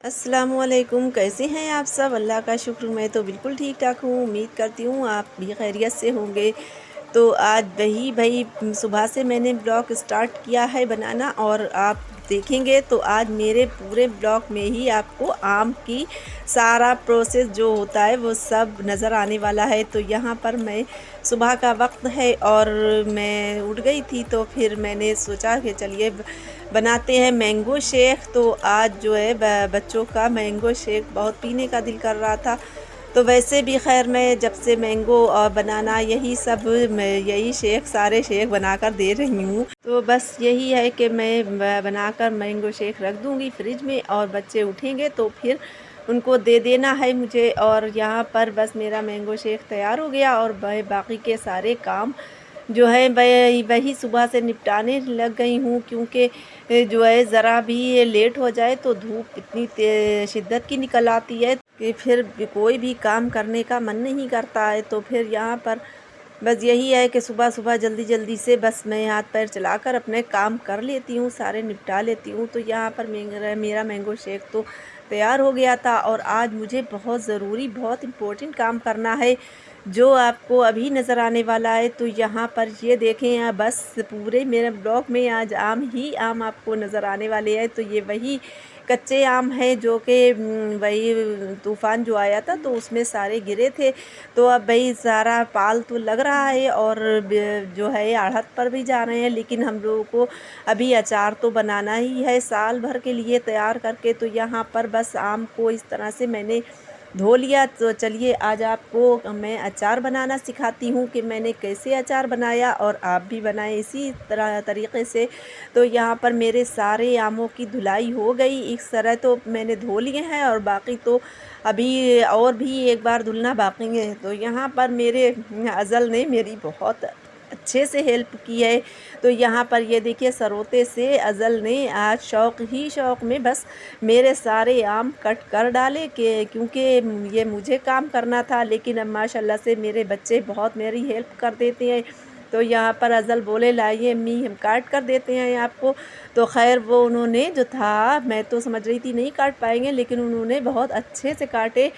अस्सलामुअलैकुम, कैसे हैं आप सब? अल्लाह का शुक्र, मैं तो बिल्कुल ठीक ठाक हूँ। उम्मीद करती हूँ आप भी खैरियत से होंगे। तो आज वही भाई सुबह से मैंने ब्लॉग स्टार्ट किया है बनाना, और आप देखेंगे तो आज मेरे पूरे ब्लॉग में ही आपको आम की सारा प्रोसेस जो होता है वो सब नज़र आने वाला है। तो यहाँ पर मैं सुबह का वक्त है और मैं उठ गई थी, तो फिर मैंने सोचा कि चलिए बनाते हैं मैंगो शेक। तो आज जो है बच्चों का मैंगो शेक बहुत पीने का दिल कर रहा था। तो वैसे भी खैर मैं जब से मैंगो और बनाना यही सब, मैं यही शेक सारे शेक बनाकर दे रही हूँ। तो बस यही है कि मैं बनाकर मैंगो शेक रख दूँगी फ्रिज में, और बच्चे उठेंगे तो फिर उनको दे देना है मुझे। और यहाँ पर बस मेरा मैंगो शेक तैयार हो गया, और बाकी के सारे काम जो है वही वही सुबह से निपटाने लग गई हूँ, क्योंकि जो है ज़रा भी ये लेट हो जाए तो धूप इतनी शिद्दत की निकल आती है कि फिर कोई भी काम करने का मन नहीं करता है। तो फिर यहाँ पर बस यही है कि सुबह सुबह जल्दी जल्दी से बस मैं हाथ पैर चलाकर अपने काम कर लेती हूँ, सारे निपटा लेती हूँ। तो यहाँ पर मेरा मैंगो शेक तो तैयार हो गया था, और आज मुझे बहुत ज़रूरी बहुत इम्पोर्टेंट काम करना है जो आपको अभी नज़र आने वाला है। तो यहाँ पर ये देखें, यहाँ बस पूरे मेरे ब्लॉग में आज आम ही आम आपको नज़र आने वाले हैं। तो ये वही कच्चे आम हैं जो कि वही तूफ़ान जो आया था तो उसमें सारे गिरे थे। तो अब भाई सारा पाल तो लग रहा है, और जो है आढ़त पर भी जा रहे हैं, लेकिन हम लोगों को अभी अचार तो बनाना ही है साल भर के लिए तैयार करके। तो यहाँ पर बस आम को इस तरह से मैंने धो लिया। तो चलिए आज आपको मैं अचार बनाना सिखाती हूँ कि मैंने कैसे अचार बनाया, और आप भी बनाएं इसी तरह तरीक़े से। तो यहाँ पर मेरे सारे आमों की धुलाई हो गई, इस तरह तो मैंने धो लिए हैं, और बाकी तो अभी और भी एक बार धुलना बाकी है। तो यहाँ पर मेरे अज़ल ने मेरी बहुत अच्छे से हेल्प की है। तो यहाँ पर ये देखिए सरोते से अज़ल ने आज शौक़ ही शौक़ में बस मेरे सारे आम कट कर डाले, कि क्योंकि ये मुझे काम करना था, लेकिन अब माशाल्लाह से मेरे बच्चे बहुत मेरी हेल्प कर देते हैं। तो यहाँ पर अज़ल बोले लाइए अम्मी हम काट कर देते हैं आपको। तो खैर वो उन्होंने जो था, मैं तो समझ रही थी नहीं काट पाएंगे, लेकिन उन्होंने बहुत अच्छे से काटे।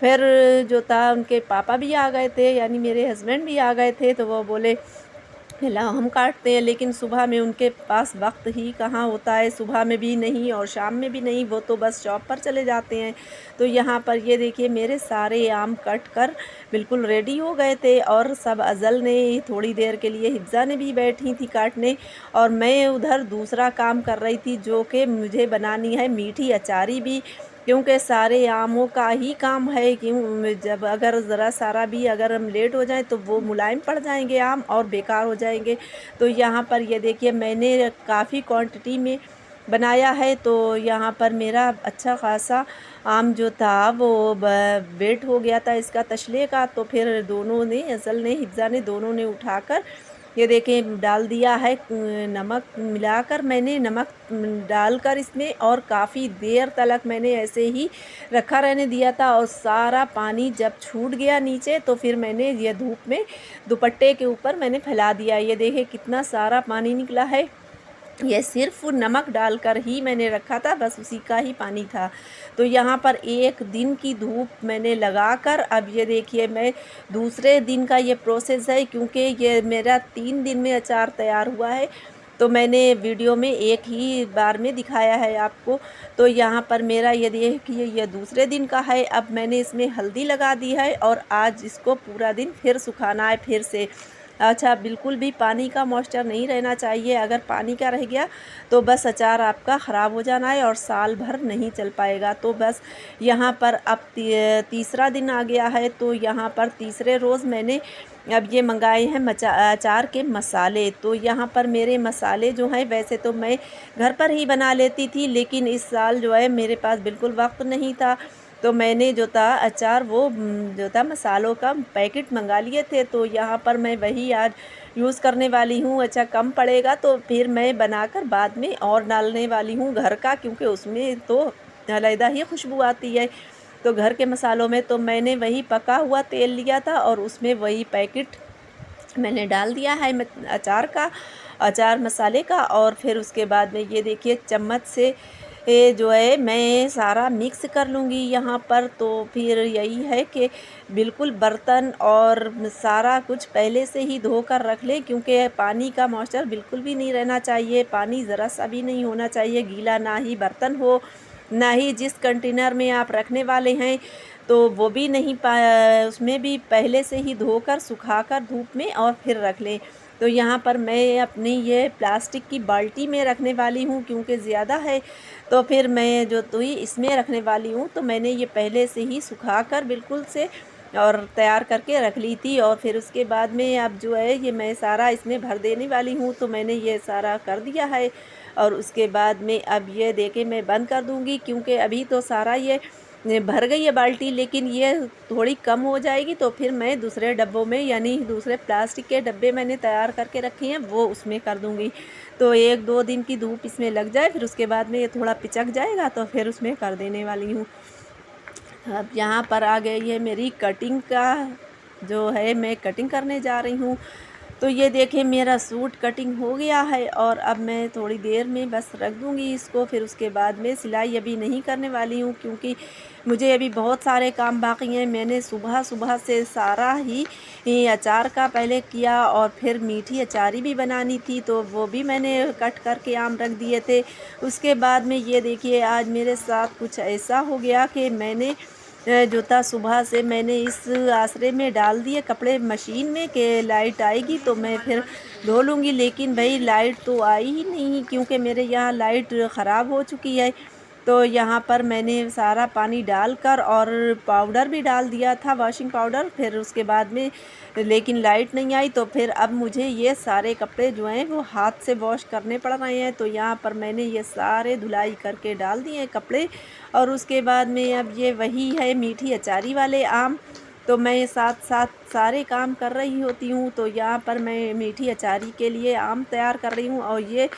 फिर जो था उनके पापा भी आ गए थे, यानी मेरे हस्बैंड भी आ गए थे। तो वो बोले ला हम काटते हैं, लेकिन सुबह में उनके पास वक्त ही कहाँ होता है, सुबह में भी नहीं और शाम में भी नहीं, वो तो बस शॉप पर चले जाते हैं। तो यहाँ पर ये देखिए मेरे सारे आम कट कर बिल्कुल रेडी हो गए थे, और सब अज़ल ने थोड़ी देर के लिए, हिफ्ज़ा ने भी बैठी थी काटने, और मैं उधर दूसरा काम कर रही थी जो कि मुझे बनानी है मीठी अचारी भी, क्योंकि सारे आमों का ही काम है। क्यों जब अगर ज़रा सारा भी अगर हम लेट हो जाएं तो वो मुलायम पड़ जाएंगे आम और बेकार हो जाएंगे। तो यहाँ पर ये देखिए मैंने काफ़ी क्वांटिटी में बनाया है। तो यहाँ पर मेरा अच्छा ख़ासा आम जो था वो वेट हो गया था इसका तशले का। तो फिर दोनों ने, असल ने, हिफ्ज़ा ने, दोनों ने उठाकर ये देखें डाल दिया है। नमक मिलाकर मैंने नमक डालकर इसमें, और काफ़ी देर तलक मैंने ऐसे ही रखा रहने दिया था, और सारा पानी जब छूट गया नीचे तो फिर मैंने ये धूप में दुपट्टे के ऊपर मैंने फैला दिया। ये देखें कितना सारा पानी निकला है। ये सिर्फ़ नमक डालकर ही मैंने रखा था, बस उसी का ही पानी था। तो यहाँ पर एक दिन की धूप मैंने लगाकर, अब ये देखिए मैं दूसरे दिन का ये प्रोसेस है, क्योंकि ये मेरा 3 दिन में अचार तैयार हुआ है। तो मैंने वीडियो में एक ही बार में दिखाया है आपको। तो यहाँ पर मेरा ये देखिए ये दूसरे दिन का है। अब मैंने इसमें हल्दी लगा दी है, और आज इसको पूरा दिन फिर सुखाना है फिर से। अच्छा, बिल्कुल भी पानी का मॉइस्चर नहीं रहना चाहिए। अगर पानी का रह गया तो बस अचार आपका ख़राब हो जाना है और साल भर नहीं चल पाएगा। तो बस यहाँ पर अब तीसरा दिन आ गया है। तो यहाँ पर तीसरे रोज़ मैंने अब ये मंगाए हैं अचार के मसाले। तो यहाँ पर मेरे मसाले जो हैं, वैसे तो मैं घर पर ही बना लेती थी, लेकिन इस साल जो है मेरे पास बिल्कुल वक्त नहीं था। तो मैंने जो था अचार वो जो था मसालों का पैकेट मंगा लिए थे। तो यहाँ पर मैं वही आज यूज़ करने वाली हूँ। अच्छा, कम पड़ेगा तो फिर मैं बनाकर बाद में और डालने वाली हूँ घर का, क्योंकि उसमें तो अलहदा ही खुशबू आती है। तो घर के मसालों में तो मैंने वही पका हुआ तेल लिया था, और उसमें वही पैकेट मैंने डाल दिया है अचार का, अचार मसाले का। और फिर उसके बाद में ये देखिए चम्मच से जो है मैं सारा मिक्स कर लूँगी यहाँ पर। तो फिर यही है कि बिल्कुल बर्तन और सारा कुछ पहले से ही धो कर रख लें, क्योंकि पानी का मॉइस्चर बिल्कुल भी नहीं रहना चाहिए, पानी ज़रा सा भी नहीं होना चाहिए गीला, ना ही बर्तन हो, ना ही जिस कंटेनर में आप रखने वाले हैं तो वो भी नहीं उसमें भी पहले से ही धोकर सुखाकर धूप में और फिर रख लें। तो यहाँ पर मैं अपनी ये प्लास्टिक की बाल्टी में रखने वाली हूँ, क्योंकि ज़्यादा है तो फिर मैं जो तुई इसमें रखने वाली हूँ। तो मैंने ये पहले से ही सुखाकर बिल्कुल से और तैयार करके रख ली थी, और फिर उसके बाद में अब जो है ये मैं सारा इसमें भर देने वाली हूँ। तो मैंने ये सारा कर दिया है, और उसके बाद में अब ये देके मैं बंद कर दूँगी, क्योंकि अभी तो सारा ये भर गई है बाल्टी, लेकिन ये थोड़ी कम हो जाएगी तो फिर मैं दूसरे डब्बों में, यानी दूसरे प्लास्टिक के डब्बे मैंने तैयार करके रखे हैं वो उसमें कर दूँगी। तो 1-2 दिन की धूप इसमें लग जाए, फिर उसके बाद में ये थोड़ा पिचक जाएगा तो फिर उसमें कर देने वाली हूँ। अब यहाँ पर आ गई है मेरी कटिंग का, जो है मैं कटिंग करने जा रही हूँ। तो ये देखिए मेरा सूट कटिंग हो गया है, और अब मैं थोड़ी देर में बस रख दूँगी इसको। फिर उसके बाद में सिलाई अभी नहीं करने वाली हूँ, क्योंकि मुझे अभी बहुत सारे काम बाकी हैं। मैंने सुबह से सारा ही अचार का पहले किया, और फिर मीठी अचारी भी बनानी थी तो वो भी मैंने कट करके आम रख दिए थे। उसके बाद में ये देखिए आज मेरे साथ कुछ ऐसा हो गया कि मैंने जो था सुबह से मैंने इस आसरे में डाल दिए कपड़े मशीन में कि लाइट आएगी तो मैं फिर धो लूँगी, लेकिन भाई लाइट तो आई ही नहीं, क्योंकि मेरे यहाँ लाइट ख़राब हो चुकी है। तो यहाँ पर मैंने सारा पानी डालकर और पाउडर भी डाल दिया था, वॉशिंग पाउडर, फिर उसके बाद में लेकिन लाइट नहीं आई। तो फिर अब मुझे ये सारे कपड़े जो हैं वो हाथ से वॉश करने पड़ रहे हैं। तो यहाँ पर मैंने ये सारे धुलाई करके डाल दिए कपड़े, और उसके बाद में अब ये वही है मीठी अचारी वाले आम। तो मैं साथ-साथ सारे काम कर रही होती हूँ। तो यहाँ पर मैं मीठी अचारी के लिए आम तैयार कर रही हूँ, और ये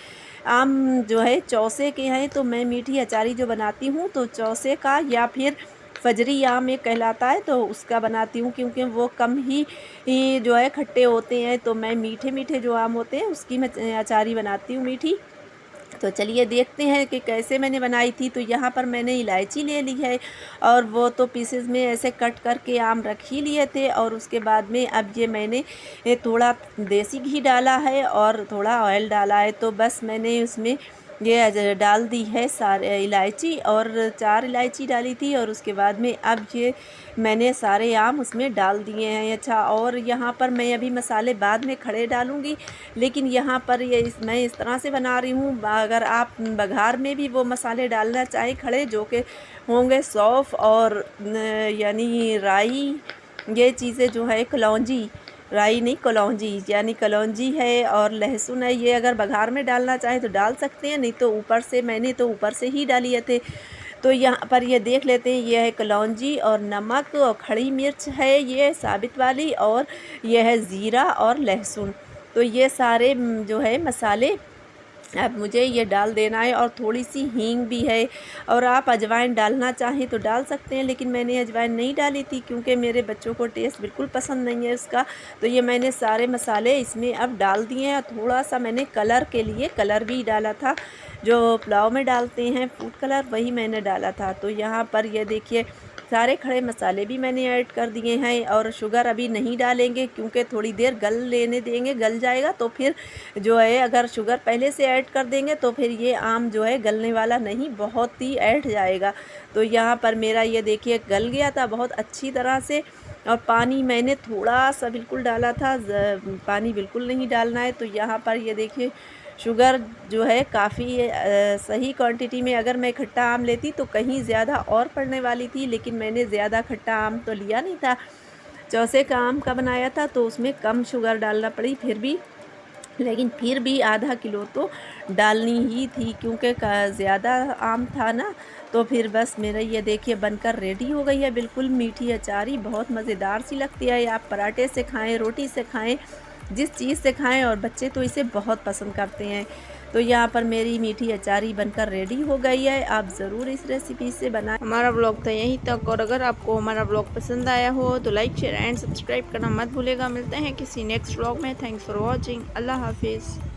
आम जो है चौसे के हैं। तो मैं मीठी अचारी जो बनाती हूँ तो चौसे का या फिर फजरी आम एक कहलाता है, तो उसका बनाती हूँ, क्योंकि वो कम ही जो है खट्टे होते हैं। तो मैं मीठे जो आम होते हैं उसकी मैं अचारी बनाती हूँ मीठी। तो चलिए देखते हैं कि कैसे मैंने बनाई थी। तो यहाँ पर मैंने इलायची ले ली है, और वो तो पीसेस में ऐसे कट करके आम रख ही लिए थे। और उसके बाद में अब ये मैंने थोड़ा देसी घी डाला है और थोड़ा ऑयल डाला है। तो बस मैंने उसमें ये डाल दी है सारे इलायची, और 4 इलायची डाली थी, और उसके बाद में अब ये मैंने सारे आम उसमें डाल दिए हैं। अच्छा, और यहाँ पर मैं अभी मसाले बाद में खड़े डालूँगी, लेकिन यहाँ पर मैं इस तरह से बना रही हूँ। अगर आप बघार में भी वो मसाले डालना चाहें खड़े, जो कि होंगे सौंफ और यानी राई, ये चीज़ें जो है कलौंजी, राई नहीं कलौंजी, यानी कलौंजी है और लहसुन है, ये अगर बघार में डालना चाहें तो डाल सकते हैं, नहीं तो ऊपर से, मैंने तो ऊपर से ही डालिए थे। तो यहाँ पर ये देख लेते हैं, ये है कलौंजी और नमक और खड़ी मिर्च है ये साबित वाली, और ये है ज़ीरा और लहसुन। तो ये सारे जो है मसाले अब मुझे ये डाल देना है, और थोड़ी सी हींग भी है, और आप अजवाइन डालना चाहें तो डाल सकते हैं, लेकिन मैंने अजवाइन नहीं डाली थी क्योंकि मेरे बच्चों को टेस्ट बिल्कुल पसंद नहीं है उसका। तो ये मैंने सारे मसाले इसमें अब डाल दिए हैं। थोड़ा सा मैंने कलर के लिए कलर भी डाला था, जो पुलाव में डालते हैं फूड कलर, वही मैंने डाला था। तो यहाँ पर ये देखिए सारे खड़े मसाले भी मैंने ऐड कर दिए हैं, और शुगर अभी नहीं डालेंगे क्योंकि थोड़ी देर गल लेने देंगे, गल जाएगा तो फिर जो है, अगर शुगर पहले से ऐड कर देंगे तो फिर ये आम जो है गलने वाला नहीं, बहुत ही ऐठ जाएगा। तो यहाँ पर मेरा ये देखिए गल गया था बहुत अच्छी तरह से, और पानी मैंने थोड़ा सा बिल्कुल डाला था, पानी बिल्कुल नहीं डालना है। तो यहाँ पर ये देखिए शुगर जो है काफ़ी सही क्वांटिटी में, अगर मैं खट्टा आम लेती तो कहीं ज़्यादा और पड़ने वाली थी, लेकिन मैंने ज़्यादा खट्टा आम तो लिया नहीं था, चौसे का आम का बनाया था, तो उसमें कम शुगर डालना पड़ी लेकिन फिर भी आधा किलो तो डालनी ही थी, क्योंकि ज़्यादा आम था ना। तो फिर बस मेरा ये देखिए बनकर रेडी हो गई है बिल्कुल मीठी अचारी, बहुत मज़ेदार सी लगती है। आप पराठे से खाएं, रोटी से खाएं, जिस चीज़ से खाएं, और बच्चे तो इसे बहुत पसंद करते हैं। तो यहाँ पर मेरी मीठी अचारी बनकर रेडी हो गई है। आप ज़रूर इस रेसिपी से बनाएं। हमारा ब्लॉग था यहीं तक, और अगर आपको हमारा ब्लॉग पसंद आया हो तो लाइक, शेयर एंड सब्सक्राइब करना मत भूलेगा। मिलते हैं किसी नेक्स्ट ब्लॉग में। Thanks for watching. अल्लाह हाफिज़।